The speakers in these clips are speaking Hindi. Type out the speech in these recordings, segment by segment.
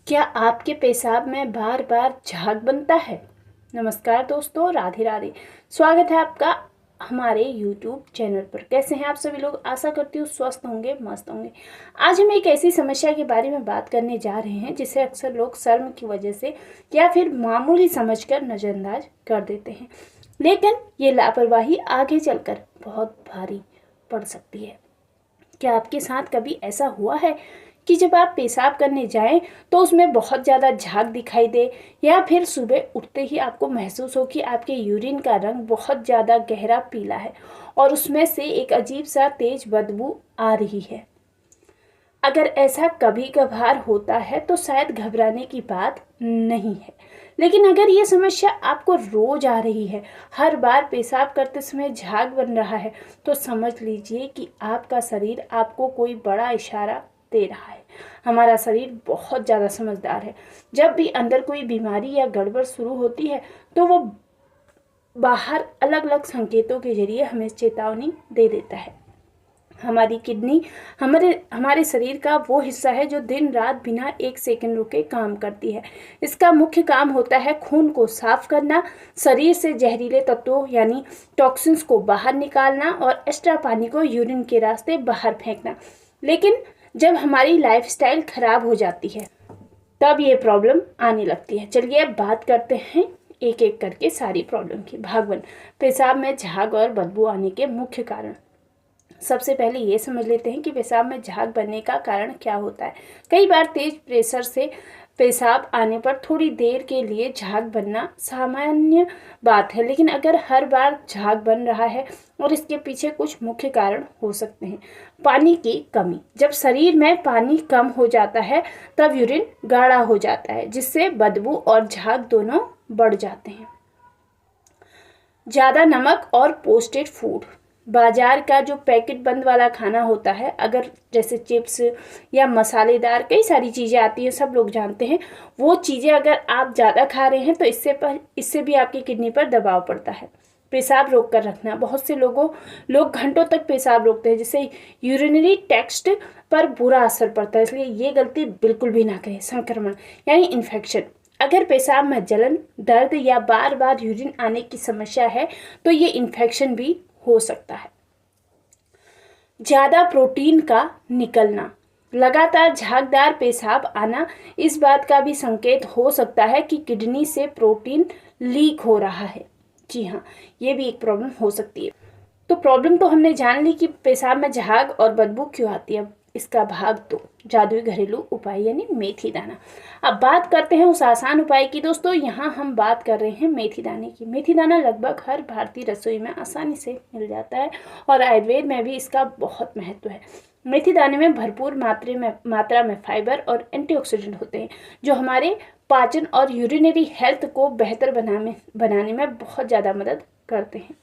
क्या आपके पेशाब में बार बार झाग बनता है? नमस्कार दोस्तों, राधे राधे। स्वागत है आपका हमारे YouTube चैनल पर। कैसे हैं आप सभी लोग? आशा करती हूँ स्वस्थ होंगे, मस्त होंगे। आज हम एक ऐसी समस्या के बारे में बात करने जा रहे हैं जिसे अक्सर लोग शर्म की वजह से या फिर मामूली समझकर नज़रअंदाज कर देते हैं, लेकिन ये लापरवाही आगे चलकर बहुत भारी पड़ सकती है। क्या आपके साथ कभी ऐसा हुआ है कि जब आप पेशाब करने जाएं तो उसमें बहुत ज़्यादा झाग दिखाई दे, या फिर सुबह उठते ही आपको महसूस हो कि आपके यूरिन का रंग बहुत ज़्यादा गहरा पीला है और उसमें से एक अजीब सा तेज बदबू आ रही है? अगर ऐसा कभी कभार होता है तो शायद घबराने की बात नहीं है, लेकिन अगर ये समस्या आपको रोज आ रही है, हर बार पेशाब करते समय झाग बन रहा है, तो समझ लीजिए कि आपका शरीर आपको कोई बड़ा इशारा दे रहा है। हमारा शरीर बहुत ज़्यादा समझदार है। जब भी अंदर कोई बीमारी या गड़बड़ शुरू होती है तो वो बाहर अलग अलग संकेतों के जरिए हमें चेतावनी दे देता है। हमारी किडनी हमारे शरीर का वो हिस्सा है जो दिन रात बिना एक सेकंड रुके काम करती है। इसका मुख्य काम होता है खून को साफ करना, शरीर से जहरीले तत्वों यानी टॉक्सिन्स को बाहर निकालना और एक्स्ट्रा पानी को यूरिन के रास्ते बाहर फेंकना। लेकिन जब हमारी लाइफस्टाइल खराब हो जाती है तब ये प्रॉब्लम आने लगती है। चलिए अब बात करते हैं एक एक करके सारी प्रॉब्लम की। भाग 1, पेशाब में झाग और बदबू आने के मुख्य कारण। सबसे पहले ये समझ लेते हैं कि पेशाब में झाग बनने का कारण क्या होता है। कई बार तेज प्रेशर से पेशाब आने पर थोड़ी देर के लिए झाग बनना सामान्य बात है, लेकिन अगर हर बार झाग बन रहा है और इसके पीछे कुछ मुख्य कारण हो सकते हैं। पानी की कमी। जब शरीर में पानी कम हो जाता है तब यूरिन गाढ़ा हो जाता है, जिससे बदबू और झाग दोनों बढ़ जाते हैं। ज़्यादा नमक और प्रोसेस्ड फूड। बाजार का जो पैकेट बंद वाला खाना होता है, अगर जैसे चिप्स या मसालेदार कई सारी चीज़ें आती हैं, सब लोग जानते हैं, वो चीज़ें अगर आप ज़्यादा खा रहे हैं तो इससे भी आपकी किडनी पर दबाव पड़ता है। पेशाब रोक कर रखना। बहुत से लोग घंटों तक पेशाब रोकते हैं, जिससे यूरिनरी ट्रैक्ट पर बुरा असर पड़ता है, इसलिए ये गलती बिल्कुल भी ना करें। संक्रमण यानी इन्फेक्शन। अगर पेशाब में जलन, दर्द या बार बार यूरिन आने की समस्या है तो ये इन्फेक्शन भी हो सकता है। ज़्यादा प्रोटीन का निकलना। लगातार झागदार पेशाब आना इस बात का भी संकेत हो सकता है कि किडनी से प्रोटीन लीक हो रहा है। जी हाँ, ये भी एक प्रॉब्लम हो सकती है। तो प्रॉब्लम तो हमने जान ली कि पेशाब में झाग और बदबू क्यों आती है। इसका भाग 2, जादुई घरेलू उपाय यानी मेथी दाना। अब बात करते हैं उस आसान उपाय की। दोस्तों, यहाँ हम बात कर रहे हैं मेथी दाने की। मेथी दाना लगभग हर भारतीय रसोई में आसानी से मिल जाता है और आयुर्वेद में भी इसका बहुत महत्व है। मेथी दाने में भरपूर मात्रा में फाइबर और एंटीऑक्सीडेंट होते हैं, जो हमारे पाचन और यूरिनरी हेल्थ को बेहतर बनाने में बहुत ज़्यादा मदद करते हैं।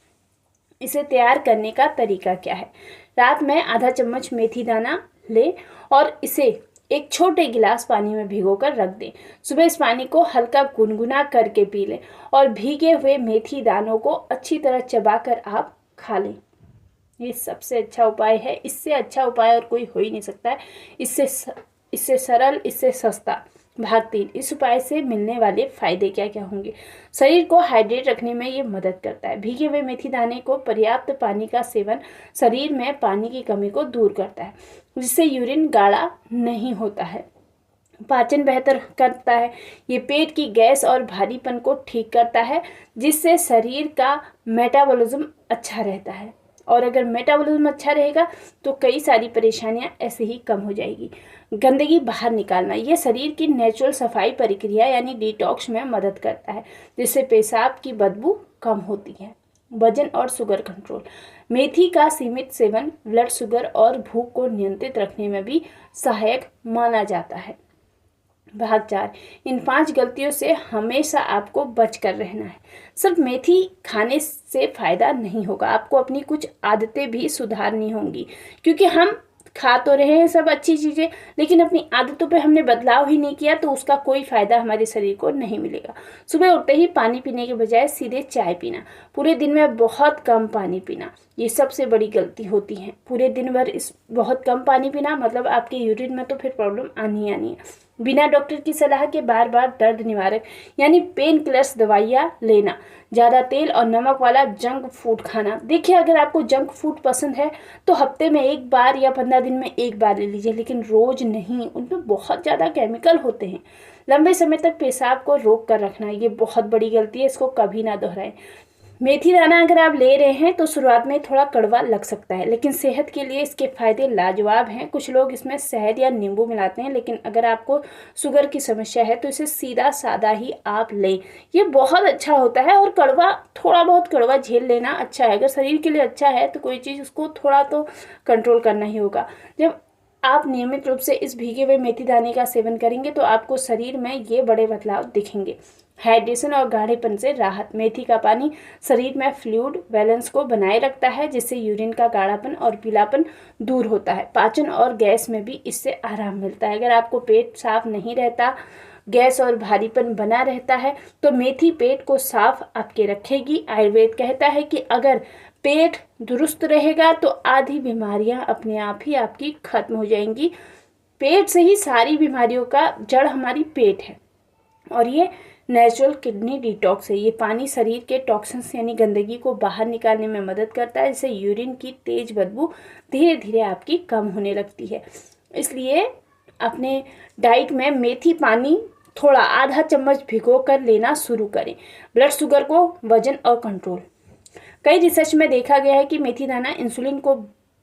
इसे तैयार करने का तरीका क्या है? रात में आधा चम्मच मेथी दाना लें और इसे एक छोटे गिलास पानी में भिगोकर रख दें। सुबह इस पानी को हल्का गुनगुना करके पी लें और भीगे हुए मेथी दानों को अच्छी तरह चबाकर आप खा लें। ये सबसे अच्छा उपाय है। इससे अच्छा उपाय और कोई हो ही नहीं सकता है। इससे सरल, इससे सस्ता। भाग 3, इस उपाय से मिलने वाले फायदे क्या क्या होंगे? शरीर को हाइड्रेट रखने में ये मदद करता है। भीगे हुए मेथी दाने को पर्याप्त पानी का सेवन शरीर में पानी की कमी को दूर करता है, जिससे यूरिन गाढ़ा नहीं होता है। पाचन बेहतर करता है। ये पेट की गैस और भारीपन को ठीक करता है, जिससे शरीर का मेटाबॉलिज्म अच्छा रहता है। और अगर मेटाबॉलिज्म अच्छा रहेगा तो कई सारी परेशानियां ऐसे ही कम हो जाएगी। गंदगी बाहर निकालना। यह शरीर की नेचुरल सफाई प्रक्रिया यानी डिटॉक्स में मदद करता है, जिससे पेशाब की बदबू कम होती है। वजन और शुगर कंट्रोल। मेथी का सीमित सेवन ब्लड शुगर और भूख को नियंत्रित रखने में भी सहायक माना जाता है। भाग 4, इन 5 गलतियों से हमेशा आपको बच कर रहना है। सिर्फ मेथी खाने से फायदा नहीं होगा, आपको अपनी कुछ आदतें भी सुधारनी होंगी, क्योंकि हम खा तो रहे हैं सब अच्छी चीज़ें, लेकिन अपनी आदतों पे हमने बदलाव ही नहीं किया तो उसका कोई फ़ायदा हमारे शरीर को नहीं मिलेगा। सुबह उठते ही पानी पीने के बजाय सीधे चाय पीना, पूरे दिन में बहुत कम पानी पीना, ये सबसे बड़ी गलती होती है। पूरे दिन भर बहुत कम पानी पीना मतलब आपके यूरिन में तो फिर प्रॉब्लम आनी है। बिना डॉक्टर की सलाह के बार बार दर्द निवारक यानी पेन किलर्स दवाइयाँ लेना, ज़्यादा तेल और नमक वाला जंक फूड खाना। देखिए, अगर आपको जंक फूड पसंद है तो हफ्ते में एक बार या 15 दिन में एक बार ले लीजिए, लेकिन रोज़ नहीं, उनमें बहुत ज़्यादा केमिकल होते हैं। लंबे समय तक पेशाब को रोक कर रखना, ये बहुत बड़ी गलती है, इसको कभी ना दोहराएं। मेथी दाना अगर आप ले रहे हैं तो शुरुआत में थोड़ा कड़वा लग सकता है, लेकिन सेहत के लिए इसके फायदे लाजवाब हैं। कुछ लोग इसमें शहद या नींबू मिलाते हैं, लेकिन अगर आपको शुगर की समस्या है तो इसे सीधा सादा ही आप लें, ये बहुत अच्छा होता है। और कड़वा, थोड़ा बहुत कड़वा झेल लेना अच्छा है। अगर शरीर के लिए अच्छा है तो कोई चीज़ उसको थोड़ा तो कंट्रोल करना ही होगा। जब आप नियमित रूप से इस भीगे हुए मेथी दाने का सेवन करेंगे तो आपको शरीर में ये बड़े बदलाव दिखेंगे। हाइड्रेशन और गाढ़ेपन से राहत। मेथी का पानी शरीर में फ्लूइड बैलेंस को बनाए रखता है, जिससे यूरिन का गाढ़ापन और पीलापन दूर होता है। पाचन और गैस में भी इससे आराम मिलता है। अगर आपको पेट साफ नहीं रहता, गैस और भारीपन बना रहता है, तो मेथी पेट को साफ आपके रखेगी। आयुर्वेद कहता है कि अगर पेट दुरुस्त रहेगा तो आधी बीमारियां अपने आप ही आपकी खत्म हो जाएंगी। पेट से ही सारी बीमारियों का जड़ हमारी पेट है। और ये नेचुरल किडनी डिटॉक्स है। ये पानी शरीर के टॉक्सिन्स यानी गंदगी को बाहर निकालने में मदद करता है, जिससे यूरिन की तेज बदबू धीरे धीरे आपकी कम होने लगती है। इसलिए अपने डाइट में मेथी पानी थोड़ा आधा चम्मच भिगो कर लेना शुरू करें। ब्लड शुगर को वजन और कंट्रोल। कई रिसर्च में देखा गया है कि मेथी दाना इंसुलिन को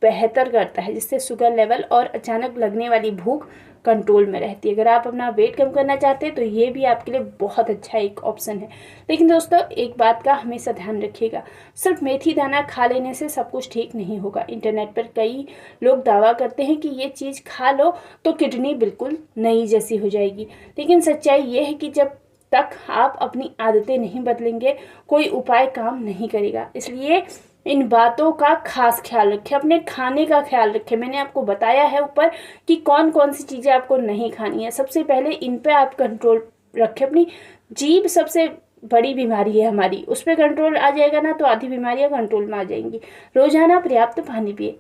बेहतर करता है, जिससे शुगर लेवल और अचानक लगने वाली भूख कंट्रोल में रहती है। अगर आप अपना वेट कम करना चाहते हैं तो ये भी आपके लिए बहुत अच्छा एक ऑप्शन है। लेकिन दोस्तों, एक बात का हमेशा ध्यान रखिएगा, सिर्फ मेथी दाना खा लेने से सब कुछ ठीक नहीं होगा। इंटरनेट पर कई लोग दावा करते हैं कि ये चीज़ खा लो तो किडनी बिल्कुल नई जैसी हो जाएगी, लेकिन सच्चाई ये है कि जब तक आप अपनी आदतें नहीं बदलेंगे कोई उपाय काम नहीं करेगा। इसलिए इन बातों का खास ख्याल रखें, अपने खाने का ख्याल रखें। मैंने आपको बताया है ऊपर कि कौन कौन सी चीज़ें आपको नहीं खानी है। सबसे पहले इन पे आप कंट्रोल रखें। अपनी जीभ सबसे बड़ी बीमारी है हमारी, उस पर कंट्रोल आ जाएगा ना तो आधी बीमारियां कंट्रोल में आ जाएंगी। रोजाना पर्याप्त पानी पिए।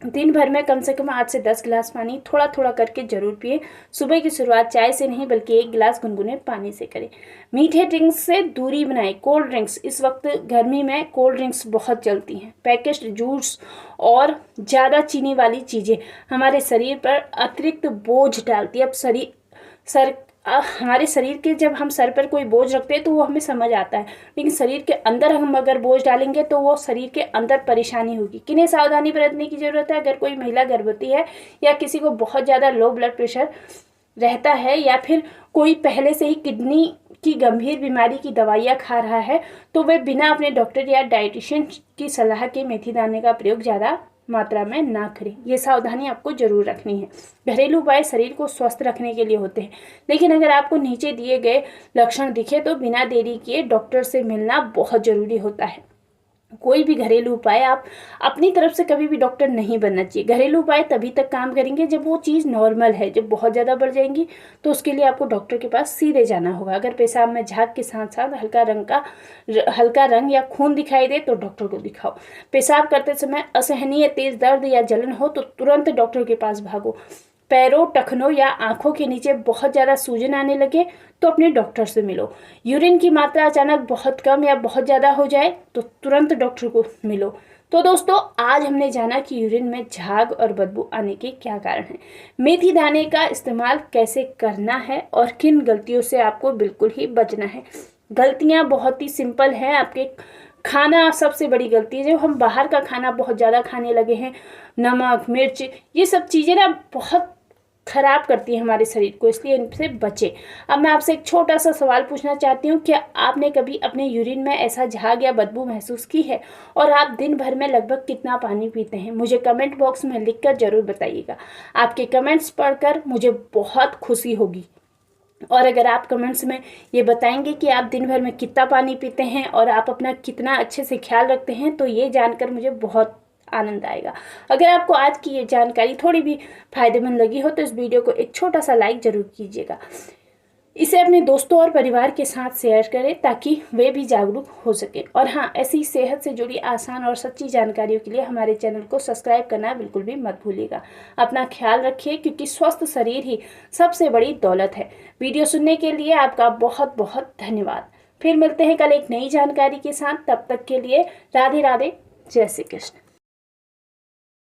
दिन भर में कम से कम 8 से 10 गिलास पानी थोड़ा थोड़ा करके जरूर पिए। सुबह की शुरुआत चाय से नहीं बल्कि 1 गिलास गुनगुने पानी से करें। मीठे ड्रिंक्स से दूरी बनाएं। कोल्ड ड्रिंक्स, इस वक्त गर्मी में कोल्ड ड्रिंक्स बहुत चलती हैं। पैकेज्ड जूस और ज़्यादा चीनी वाली चीज़ें हमारे शरीर पर अतिरिक्त बोझ डालती है। अब हमारे शरीर के, जब हम सर पर कोई बोझ रखते हैं तो वो हमें समझ आता है, लेकिन शरीर के अंदर हम अगर बोझ डालेंगे तो वो शरीर के अंदर परेशानी होगी। किन्हें सावधानी बरतने की जरूरत है? अगर कोई महिला गर्भवती है या किसी को बहुत ज़्यादा लो ब्लड प्रेशर रहता है या फिर कोई पहले से ही किडनी की गंभीर बीमारी की दवाइयाँ खा रहा है, तो वे बिना अपने डॉक्टर या डाइटिशियन की सलाह के मेथी दाने का प्रयोग ज़्यादा मात्रा में ना करें। ये सावधानी आपको जरूर रखनी है। घरेलू उपाय शरीर को स्वस्थ रखने के लिए होते हैं, लेकिन अगर आपको नीचे दिए गए लक्षण दिखे तो बिना देरी किए डॉक्टर से मिलना बहुत जरूरी होता है। कोई भी घरेलू उपाय आप अपनी तरफ से कभी भी डॉक्टर नहीं बनना चाहिए। घरेलू उपाय तभी तक काम करेंगे जब वो चीज़ नॉर्मल है। जब बहुत ज़्यादा बढ़ जाएंगी तो उसके लिए आपको डॉक्टर के पास सीधे जाना होगा। अगर पेशाब में झाग के साथ साथ हल्का रंग या खून दिखाई दे तो डॉक्टर को दिखाओ। पेशाब करते समय असहनीय तेज दर्द या जलन हो तो तुरंत डॉक्टर के पास भागो। पैरों, टखनों या आंखों के नीचे बहुत ज़्यादा सूजन आने लगे तो अपने डॉक्टर से मिलो। यूरिन की मात्रा अचानक बहुत कम या बहुत ज़्यादा हो जाए तो तुरंत डॉक्टर को मिलो। तो दोस्तों, आज हमने जाना कि यूरिन में झाग और बदबू आने के क्या कारण हैं, मेथी दाने का इस्तेमाल कैसे करना है और किन गलतियों से आपको बिल्कुल ही बचना है। गलतियाँ बहुत ही सिंपल हैं। आपके खाना सबसे बड़ी गलती है। जब हम बाहर का खाना बहुत ज़्यादा खाने लगे हैं, नमक, मिर्च, ये सब चीज़ें ना बहुत खराब करती है हमारे शरीर को, इसलिए इनसे बचें। अब मैं आपसे एक छोटा सा सवाल पूछना चाहती हूँ, क्या आपने कभी अपने यूरिन में ऐसा झाग या बदबू महसूस की है? और आप दिन भर में लगभग कितना पानी पीते हैं? मुझे कमेंट बॉक्स में लिखकर जरूर बताइएगा। आपके कमेंट्स पढ़कर मुझे बहुत खुशी होगी। और अगर आप कमेंट्स में ये बताएंगे कि आप दिन भर में कितना पानी पीते हैं और आप अपना कितना अच्छे से ख्याल रखते हैं, तो ये जानकर मुझे बहुत आनंद आएगा। अगर आपको आज की ये जानकारी थोड़ी भी फायदेमंद लगी हो तो इस वीडियो को एक छोटा सा लाइक जरूर कीजिएगा। इसे अपने दोस्तों और परिवार के साथ शेयर करें ताकि वे भी जागरूक हो सके। और हाँ, ऐसी सेहत से जुड़ी आसान और सच्ची जानकारियों के लिए हमारे चैनल को सब्सक्राइब करना बिल्कुल भी मत भूलिएगा। अपना ख्याल रखिए, क्योंकि स्वस्थ शरीर ही सबसे बड़ी दौलत है। वीडियो सुनने के लिए आपका बहुत बहुत धन्यवाद। फिर मिलते हैं कल एक नई जानकारी के साथ। तब तक के लिए राधे राधे, जय श्री कृष्ण।